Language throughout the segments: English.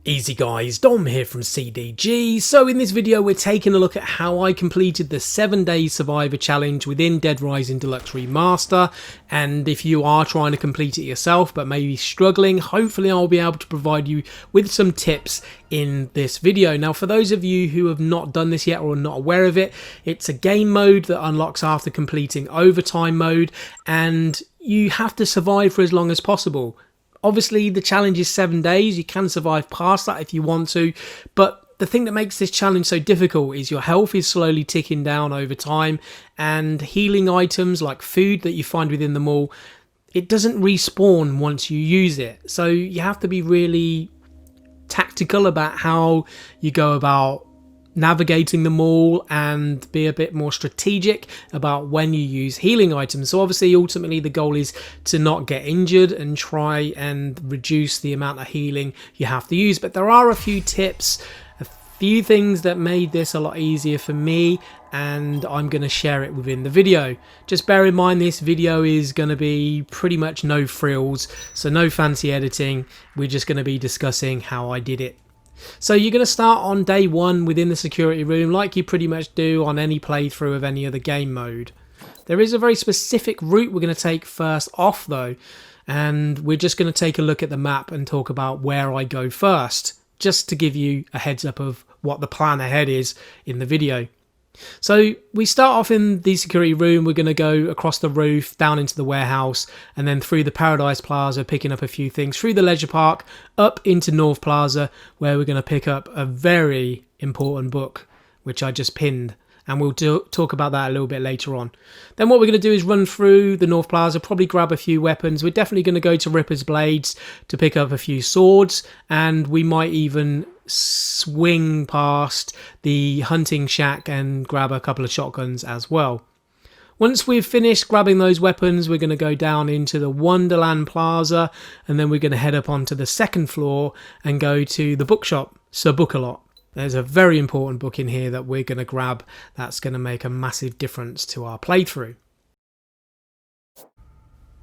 Easy guys, Dom here from CDG. So in this video we're taking a look at how I completed the 7-day survivor challenge within Dead Rising Deluxe Remaster, and if you are trying to complete it yourself but maybe struggling, hopefully I'll be able to provide you with some tips in this video. Now for those of you who have not done this yet or are not aware of it, it's a game mode that unlocks after completing overtime mode, and you have to survive for as long as possible. Obviously, the challenge is 7 days. You can survive past that if you want to. But the thing that makes this challenge so difficult is your health is slowly ticking down over time. And healing items like food that you find within the mall, it doesn't respawn once you use it. So you have to be really tactical about how you go about navigating the mall and be a bit more strategic about when you use healing items. So obviously ultimately the goal is to not get injured and try and reduce the amount of healing you have to use. But there are a few tips, a few things that made this a lot easier for me, and I'm going to share it within the video. Just bear in mind this video is going to be pretty much no frills, so no fancy editing. We're just going to be discussing how I did it. So you're going to start on day 1 within the security room like you pretty much do on any playthrough of any other game mode. There is a very specific route we're going to take first off though, and we're just going to take a look at the map and talk about where I go first, just to give you a heads up of what the plan ahead is in the video. So we start off in the security room. We're going to go across the roof, down into the warehouse, and then through the Paradise Plaza, picking up a few things, through the Leisure Park, up into North Plaza, where we're going to pick up a very important book, which I just pinned, and we'll talk about that a little bit later on. Then what we're going to do is run through the North Plaza, probably grab a few weapons. We're definitely going to go to Ripper's Blades to pick up a few swords, and we might even swing past the hunting shack and grab a couple of shotguns as well. Once we've finished grabbing those weapons, we're going to go down into the Wonderland Plaza, and then we're going to head up onto the 2nd floor and go to the bookshop, Sir Book-a-Lot. There's a very important book in here that we're going to grab that's going to make a massive difference to our playthrough.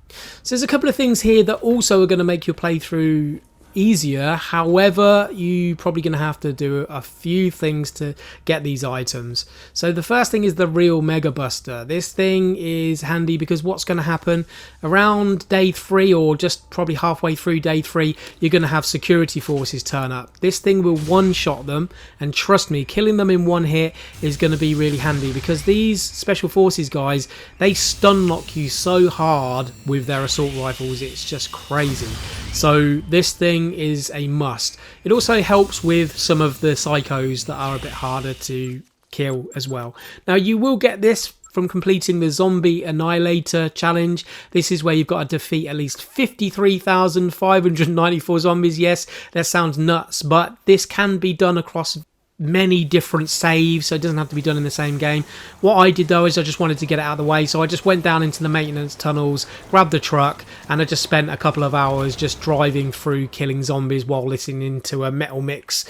So there's a couple of things here that also are going to make your playthrough easier. However, you're probably going to have to do a few things to get these items. So the first thing is the real Mega Buster. This thing is handy because what's going to happen around day 3, or just probably halfway through day 3, you're going to have security forces turn up. This thing will one-shot them, and trust me, killing them in one hit is going to be really handy, because these special forces guys, they stun lock you so hard with their assault rifles, it's just crazy. So this thing is a must. It also helps with some of the psychos that are a bit harder to kill as well. Now you will get this from completing the Zombie Annihilator challenge. This is where you've got to defeat at least 53,594 zombies. Yes, that sounds nuts, but this can be done across many different saves, so it doesn't have to be done in the same game. What I did though is I just wanted to get it out of the way, so I just went down into the maintenance tunnels, grabbed the truck, and I just spent a couple of hours just driving through killing zombies while listening to a metal mix.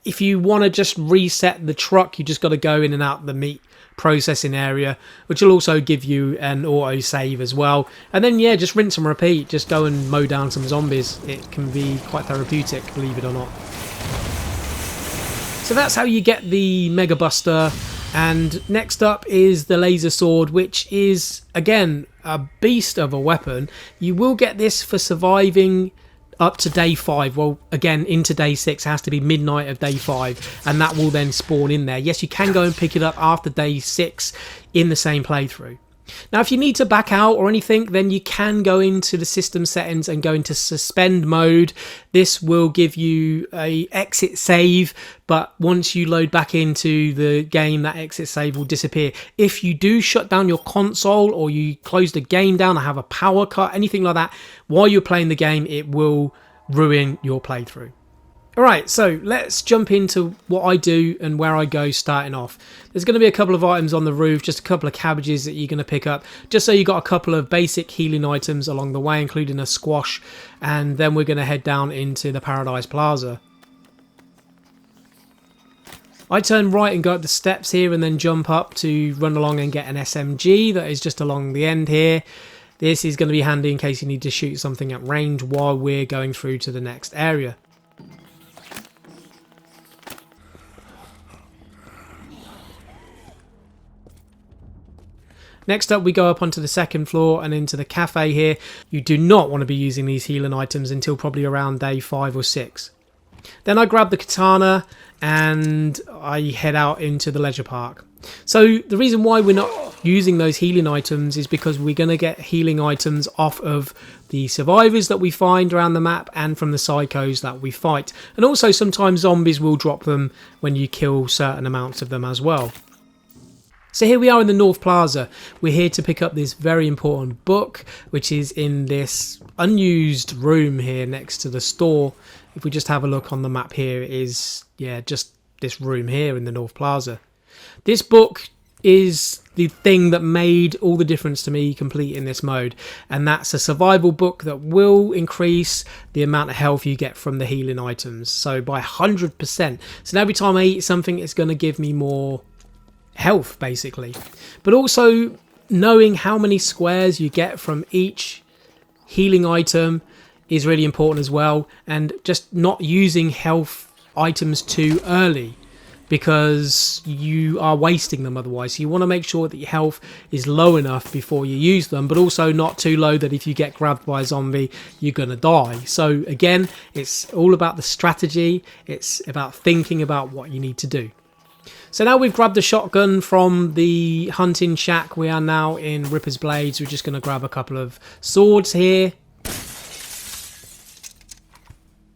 If you want to just reset the truck, you just got to go in and out the meat processing area, which will also give you an auto save as well, and then yeah, just rinse and repeat. Just go and mow down some zombies. It can be quite therapeutic, believe it or not. So that's how you get the Mega Buster, and next up is the Laser Sword, which is again a beast of a weapon. You will get this for surviving up to day 5. Well, again, into day 6, it has to be midnight of day 5, and that will then spawn in there. Yes, you can go and pick it up after day 6 in the same playthrough. Now if you need to back out or anything, then you can go into the system settings and go into suspend mode. This will give you a exit save, but once you load back into the game, that exit save will disappear. If you do shut down your console, or you close the game down or have a power cut, anything like that, while you're playing the game, it will ruin your playthrough. Alright, so let's jump into what I do and where I go starting off. There's going to be a couple of items on the roof, just a couple of cabbages that you're going to pick up, just so you got a couple of basic healing items along the way, including a squash, and then we're going to head down into the Paradise Plaza. I turn right and go up the steps here and then jump up to run along and get an SMG that is just along the end here. This is going to be handy in case you need to shoot something at range while we're going through to the next area. Next up, we go up onto the second floor and into the cafe here. You do not want to be using these healing items until probably around day 5 or 6. Then I grab the katana and I head out into the leisure park. So the reason why we're not using those healing items is because we're going to get healing items off of the survivors that we find around the map and from the psychos that we fight. And also sometimes zombies will drop them when you kill certain amounts of them as well. So here we are in the North Plaza. We're here to pick up this very important book, which is in this unused room here next to the store. If we just have a look on the map here, it is, yeah, just this room here in the North Plaza. This book is the thing that made all the difference to me completing this mode, and that's a survival book that will increase the amount of health you get from the healing items, so by 100%. So every time I eat something, it's going to give me more health basically. But also knowing how many squares you get from each healing item is really important as well, and just not using health items too early because you are wasting them otherwise. So you want to make sure that your health is low enough before you use them, but also not too low that if you get grabbed by a zombie you're gonna die. So again, it's all about the strategy, it's about thinking about what you need to do. So now we've grabbed the shotgun from the hunting shack, we are now in Ripper's Blades. We're just going to grab a couple of swords here.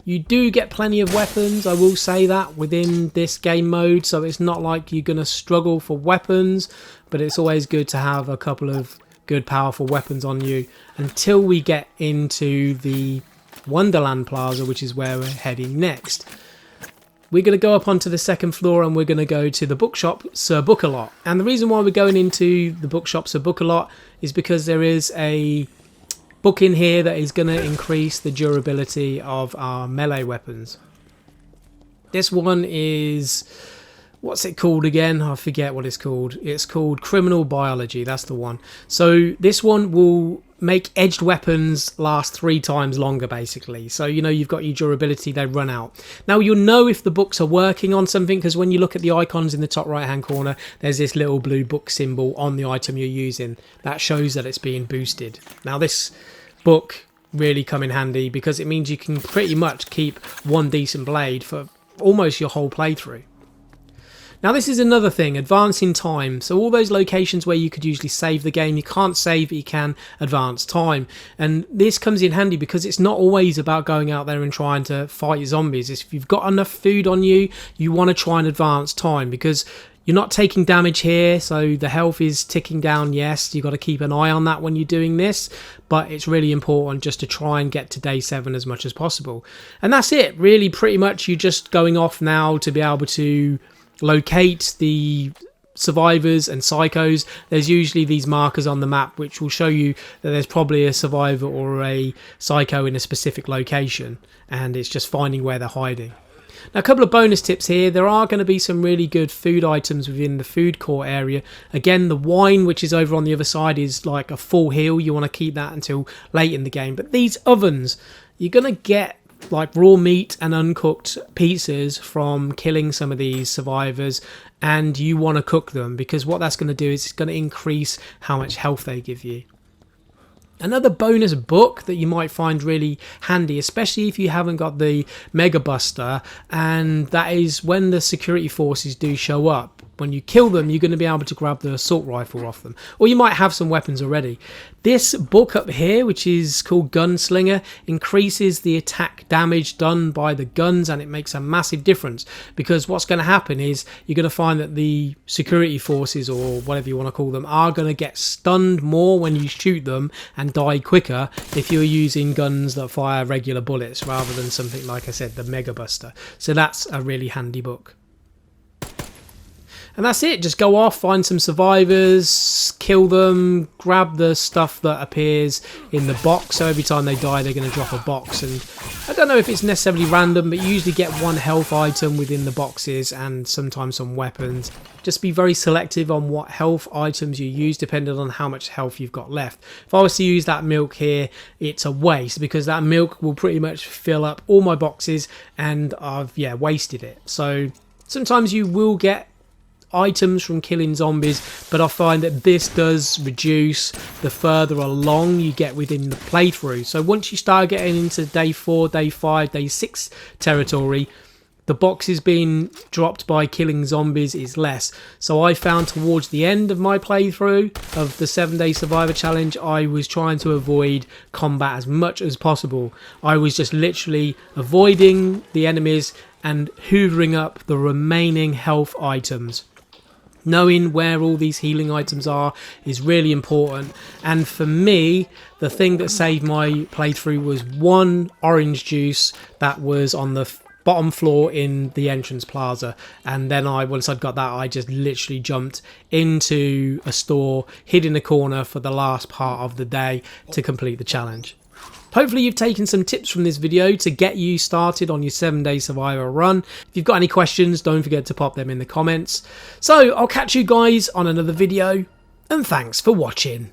You do get plenty of weapons, I will say that, within this game mode, so it's not like you're going to struggle for weapons, but it's always good to have a couple of good powerful weapons on you until we get into the Wonderland Plaza, which is where we're heading next. We're going to go up onto the second floor and we're going to go to the bookshop Sir Book-a-Lot. And the reason why we're going into the bookshop Sir Book-a-Lot is because there is a book in here that is going to increase the durability of our melee weapons. This one is, what's it called again? I forget what it's called. It's called Criminal Biology, that's the one. So this one will make edged weapons last 3 times longer basically. So you know you've got your durability, they run out. Now you'll know if the books are working on something because when you look at the icons in the top right hand corner, there's this little blue book symbol on the item you're using. That shows that it's being boosted. Now this book really come in handy because it means you can pretty much keep one decent blade for almost your whole playthrough. Now this is another thing, advancing time. So all those locations where you could usually save the game, you can't save but you can advance time. And this comes in handy because it's not always about going out there and trying to fight zombies. If you've got enough food on you, you want to try and advance time because you're not taking damage here, so the health is ticking down. Yes, you've got to keep an eye on that when you're doing this, but it's really important just to try and get to day 7 as much as possible. And that's it, really pretty much you're just going off now to be able to locate the survivors and psychos. There's usually these markers on the map which will show you that there's probably a survivor or a psycho in a specific location, and it's just finding where they're hiding. Now a couple of bonus tips here, there are going to be some really good food items within the food court area. Again, the wine which is over on the other side is like a full heal, you want to keep that until late in the game. But these ovens, you're going to get like raw meat and uncooked pizzas from killing some of these survivors, and you want to cook them because what that's going to do is it's going to increase how much health they give you. Another bonus book that you might find really handy, especially if you haven't got the Mega Buster, and that is when the security forces do show up. When you kill them, you're going to be able to grab the assault rifle off them, or you might have some weapons already. This book up here, which is called Gunslinger, increases the attack damage done by the guns, and it makes a massive difference because what's going to happen is you're going to find that the security forces, or whatever you want to call them, are going to get stunned more when you shoot them and die quicker if you're using guns that fire regular bullets rather than something like I said, the Mega Buster. So that's a really handy book. And that's it, just go off, find some survivors, kill them, grab the stuff that appears in the box. So every time they die, they're going to drop a box. And I don't know if it's necessarily random, but you usually get one health item within the boxes and sometimes some weapons. Just be very selective on what health items you use, depending on how much health you've got left. If I was to use that milk here, it's a waste because that milk will pretty much fill up all my boxes and I've wasted it. So sometimes you will get items from killing zombies, but I find that this does reduce the further along you get within the playthrough. So once you start getting into day 4, day 5, day 6 territory, the boxes being dropped by killing zombies is less. So I found towards the end of my playthrough of the 7-day survivor challenge, I was trying to avoid combat as much as possible. I was just literally avoiding the enemies and hoovering up the remaining health items. Knowing where all these healing items are is really important, and for me the thing that saved my playthrough was one orange juice that was on the bottom floor in the entrance plaza, and then once I'd got that, I just literally jumped into a store, hid in a corner for the last part of the day to complete the challenge. Hopefully you've taken some tips from this video to get you started on your 7-day survivor run. If you've got any questions, don't forget to pop them in the comments. So I'll catch you guys on another video, and thanks for watching.